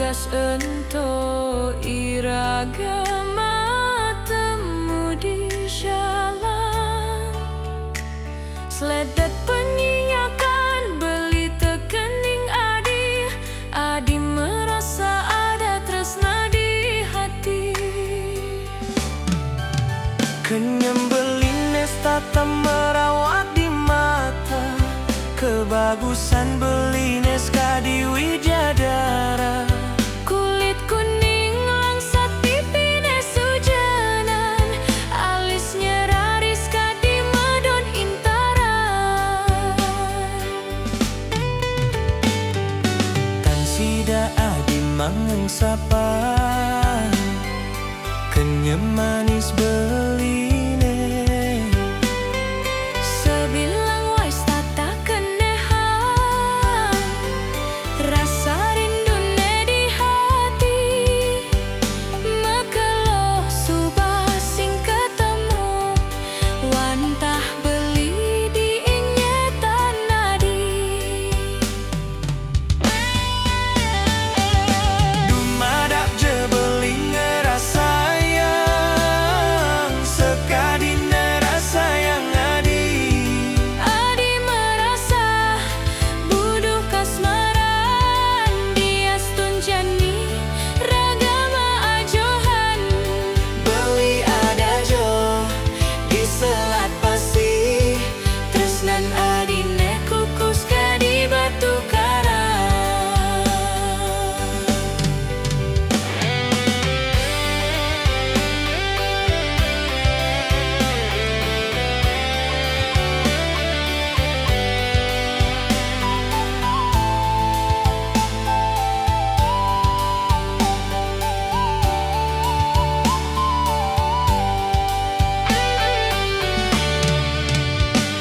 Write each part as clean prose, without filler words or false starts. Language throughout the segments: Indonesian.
das ento iragama temu di jalan Sledet penyiakan beli tekening Adi merasa ada tresna di hati Kenyembelines tata merawat di mata Kebagusan belines kadi wijadara Kulit kuning langsat pipine sujanan Alisnya raris kadi medon intaran Tan sida adi mangeng sapa Kenyem manis beline Sebilang wais tata kenehan Rasa rindune di hati Mekelo subah sing ketemu Wantah beli di inyetan nadi Dumadak je beli ngerasayang Sekadi nerasayang Adi merasa buduh kasmaran Dia stunjani ragama ajohan Beli ada jo di selat pasti Tresnan adine kukus kadi batu karang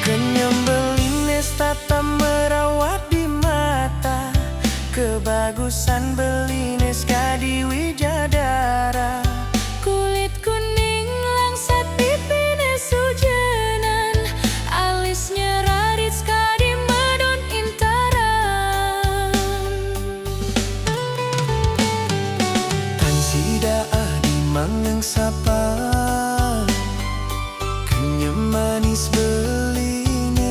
Kenyembelines tata merawat di mata Kebagusan belines kadi wijadara Kulit kuning langsat pipine sujanan Alisnya raris kadi medon intaran Tan sida adi mangeng sapa Kenyem manis beline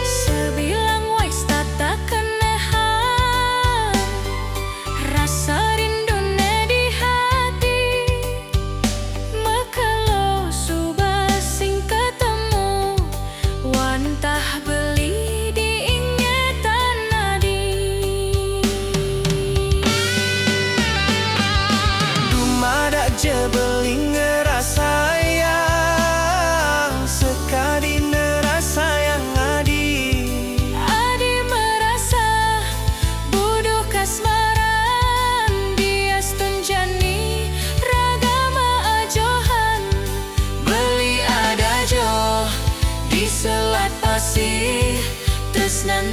Sebilang wais tata kenehan Rasa rindune di hati Mekelo subah sing ketemu Wantah beli di inyetan nadi Dumadak je beli ngerasayang Sekadi nerasayang Adi merasa buduh kasmaran Dia stunjani ragama ajohan Beli ada jo Di selat pasir tresnan